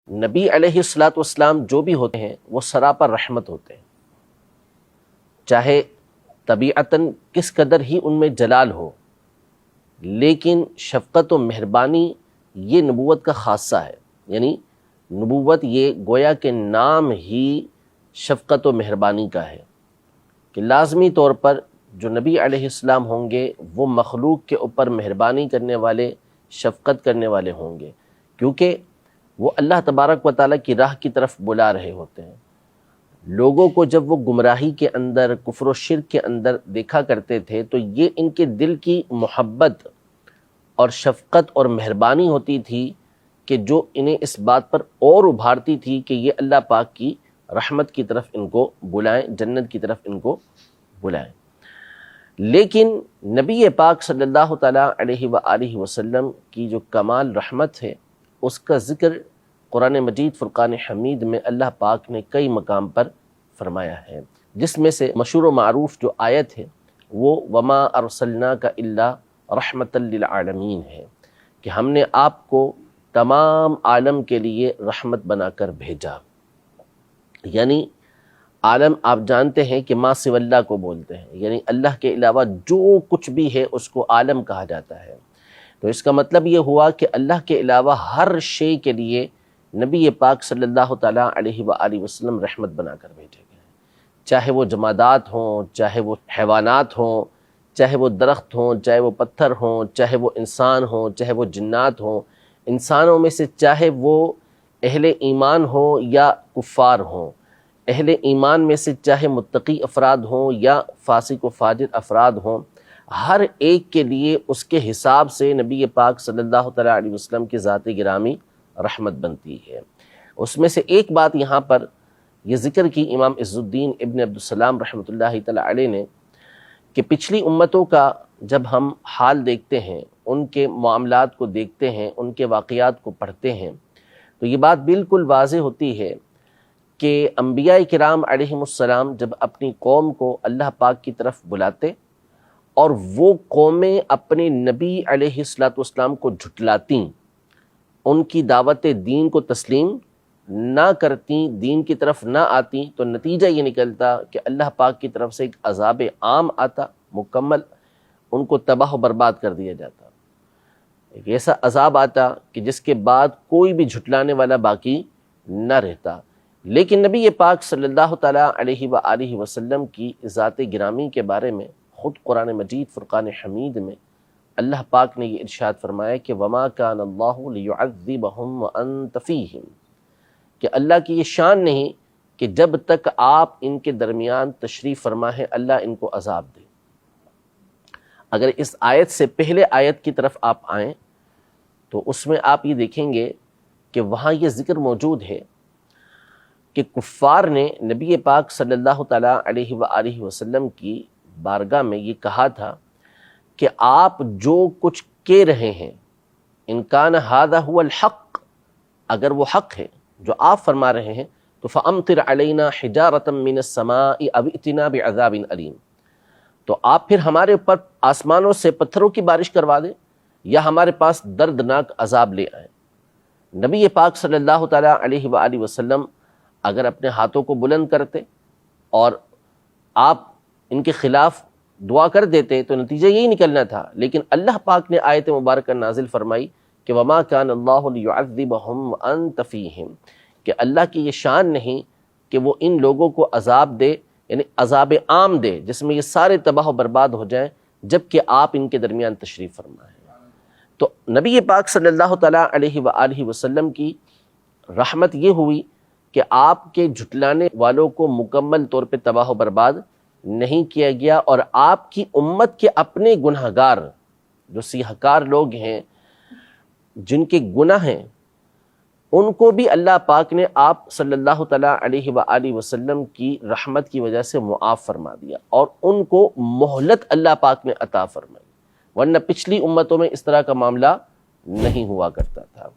نبی علیہ الصلوۃ والسلام جو بھی ہوتے ہیں وہ سراپا رحمت ہوتے ہیں، چاہے طبیعتاً کس قدر ہی ان میں جلال ہو، لیکن شفقت و مہربانی یہ نبوت کا خاصہ ہے۔ یعنی نبوت یہ گویا کہ نام ہی شفقت و مہربانی کا ہے کہ لازمی طور پر جو نبی علیہ السلام ہوں گے وہ مخلوق کے اوپر مہربانی کرنے والے، شفقت کرنے والے ہوں گے، کیونکہ وہ اللہ تبارک و تعالیٰ کی راہ کی طرف بلا رہے ہوتے ہیں۔ لوگوں کو جب وہ گمراہی کے اندر، کفر و شرک کے اندر دیکھا کرتے تھے تو یہ ان کے دل کی محبت اور شفقت اور مہربانی ہوتی تھی کہ جو انہیں اس بات پر اور ابھارتی تھی کہ یہ اللہ پاک کی رحمت کی طرف ان کو بلائیں، جنت کی طرف ان کو بلائیں۔ لیکن نبی پاک صلی اللہ تعالیٰ علیہ وآلہ وسلم کی جو کمال رحمت ہے اس کا ذکر قرآن مجید فرقان حمید میں اللہ پاک نے کئی مقام پر فرمایا ہے، جس میں سے مشہور و معروف جو آیت ہے وہ وَمَا أَرْسَلْنَاكَ إِلَّا رَحْمَةً لِلْعَالَمِينَ ہے کہ ہم نے آپ کو تمام عالم کے لیے رحمت بنا کر بھیجا۔ یعنی عالم آپ جانتے ہیں کہ ما سوی اللہ کو بولتے ہیں، یعنی اللہ کے علاوہ جو کچھ بھی ہے اس کو عالم کہا جاتا ہے۔ تو اس کا مطلب یہ ہوا کہ اللہ کے علاوہ ہر شے کے لیے نبی پاک صلی اللہ تعالیٰ علیہ وآلہ وسلم رحمت بنا کر بھیجے گئے ہیں، چاہے وہ جمادات ہوں، چاہے وہ حیوانات ہوں، چاہے وہ درخت ہوں، چاہے وہ پتھر ہوں، چاہے وہ انسان ہوں، چاہے وہ جنات ہوں، انسانوں میں سے چاہے وہ اہل ایمان ہوں یا کفار ہوں، اہل ایمان میں سے چاہے متقی افراد ہوں یا فاسق و فاجر افراد ہوں، ہر ایک کے لیے اس کے حساب سے نبی پاک صلی اللہ تعالیٰ علیہ وسلم کی ذات گرامی رحمت بنتی ہے۔ اس میں سے ایک بات یہاں پر یہ ذکر کی امام عز الدین ابن عبدالسلام رحمۃ اللہ تعالیٰ علیہ نے کہ پچھلی امتوں کا جب ہم حال دیکھتے ہیں، ان کے معاملات کو دیکھتے ہیں، ان کے واقعات کو پڑھتے ہیں تو یہ بات بالکل واضح ہوتی ہے کہ انبیاء کرام علیہم السلام جب اپنی قوم کو اللہ پاک کی طرف بلاتے اور وہ قومیں اپنے نبی علیہ الصلوۃ والسلام کو جھٹلاتی، ان کی دعوت دین کو تسلیم نہ کرتی، دین کی طرف نہ آتی، تو نتیجہ یہ نکلتا کہ اللہ پاک کی طرف سے ایک عذاب عام آتا، مکمل ان کو تباہ و برباد کر دیا جاتا۔ ایک ایسا عذاب آتا کہ جس کے بعد کوئی بھی جھٹلانے والا باقی نہ رہتا۔ لیکن نبی پاک صلی اللہ تعالیٰ علیہ وآلہ وسلم کی ذات گرامی کے بارے میں خود قرآن مجید فرقان حمید میں اللہ پاک نے یہ ارشاد فرمایا کہ وَمَا كَانَ اللَّهُ لِيُعَذِّبَهُمْ وَأَنْتَ فِيهِمْ، کہ اللہ کی یہ شان نہیں کہ جب تک آپ ان کے درمیان تشریف فرما ہے اللہ ان کو عذاب دے۔ اگر اس آیت سے پہلے آیت کی طرف آپ آئیں تو اس میں آپ یہ دیکھیں گے کہ وہاں یہ ذکر موجود ہے کہ کفار نے نبی پاک صلی اللہ تعالیٰ علیہ وآلہ وسلم کی بارگاہ میں یہ کہا تھا کہ آپ جو کچھ کہہ رہے ہیں ان کان ھذا ھو الحق، اگر وہ حق ہے جو آپ فرما رہے ہیں تو فامطر علینا حجارۃ من السماء او ائتنا بعذاب علیم، تو آپ پھر ہمارے اوپر آسمانوں سے پتھروں کی بارش کروا دیں یا ہمارے پاس دردناک عذاب لے آئیں۔ نبی پاک صلی اللہ تعالیٰ علیہ وآلہ وسلم اگر اپنے ہاتھوں کو بلند کرتے اور آپ ان کے خلاف دعا کر دیتے تو نتیجہ یہی نکلنا تھا، لیکن اللہ پاک نے آیت مبارکہ نازل فرمائی کہ وَمَا كَانَ اللَّهُ لِيُعَذِّبَهُمْ وَأَنْتَ فِيهِمْ، کہ اللہ کی یہ شان نہیں کہ وہ ان لوگوں کو عذاب دے، یعنی عذاب عام دے جس میں یہ سارے تباہ و برباد ہو جائیں جبکہ آپ ان کے درمیان تشریف فرما ہے۔ تو نبی پاک صلی اللہ تعالیٰ علیہ وآلہ وسلم کی رحمت یہ ہوئی کہ آپ کے جھٹلانے والوں کو مکمل طور پہ تباہ و برباد نہیں کیا گیا، اور آپ کی امت کے اپنے گناہگار جو سیاہکار لوگ ہیں جن کے گناہ ہیں ان کو بھی اللہ پاک نے آپ صلی اللہ تعالیٰ علیہ وآلہ وسلم کی رحمت کی وجہ سے معاف فرما دیا اور ان کو مہلت اللہ پاک نے عطا فرمائی، ورنہ پچھلی امتوں میں اس طرح کا معاملہ نہیں ہوا کرتا تھا۔